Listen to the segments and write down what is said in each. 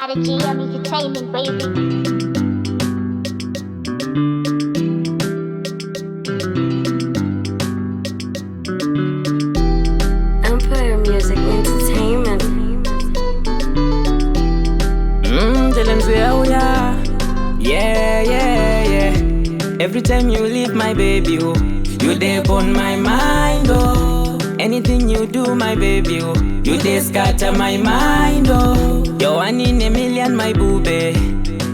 Tadisy Entertainment, baby. Empire Music Entertainment. Tell them say oh yeah. Every time you leave my baby, oh, you there on my mind, oh. Anything you do, my baby, oh, you there scatter my mind, oh. You're one in a million, my Boo Bae.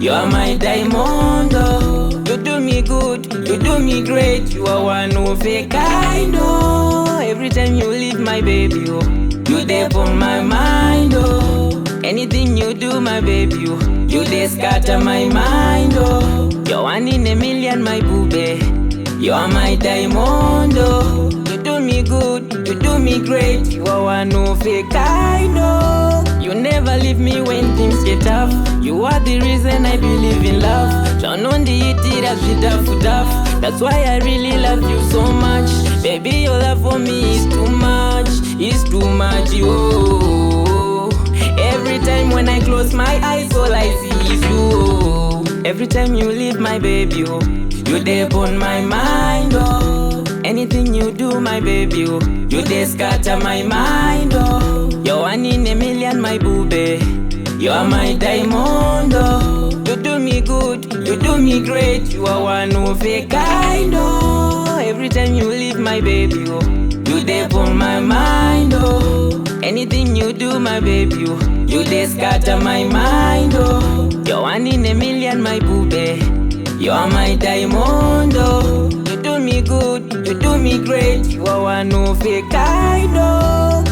You're my diamond, oh. You do me good, you do me great. You are one of a kind, oh. Every time you leave my baby, oh, you there on my mind, oh. Anything you do, my baby, oh, you there scatter my mind, oh. You're one in a million, my Boo Bae. You're my diamond, oh. You do me good, you do me great. You are one of a kind, oh. You never leave me when things get tough. You are the reason I believe in love. Turn on the heat, that's the duff. That's why I really love you so much. Baby, your love for me is too much. It's too much, oh. Every time when I close my eyes, all I see is you, oh. Every time you leave my baby, oh, you there on my mind, oh. Anything you do, my baby, oh, you there scatter my mind, oh. You're one in a million, my Boo Bae. You're my diamond, oh. You do me good, you do me great. You are one of a kind, oh. Every time you leave my baby, oh, you there on my mind, oh. Anything you do, my baby, oh, you there scatter my mind, oh. You're one in a million, my Boo Bae. You're my diamond, oh. You do me good, you do me great. You are one of a kind, oh.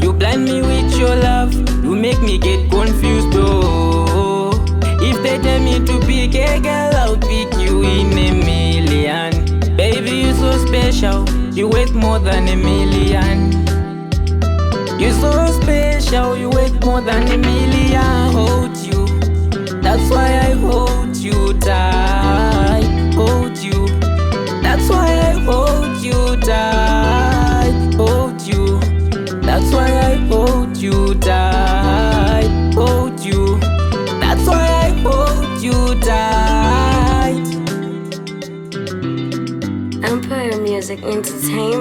You blind me with your love, you make me get confused, oh. If they tell me to pick a girl, I'll pick you in a million. Baby, you're so special, you worth more than a million. You're so special, you worth more than a million. Hold you, that's why I hold you tight. Hold you, that's why I hold you tight. Hold you, that's why I hold you tight. Hold you, that's why I hold you tight. Empire Music Entertainment.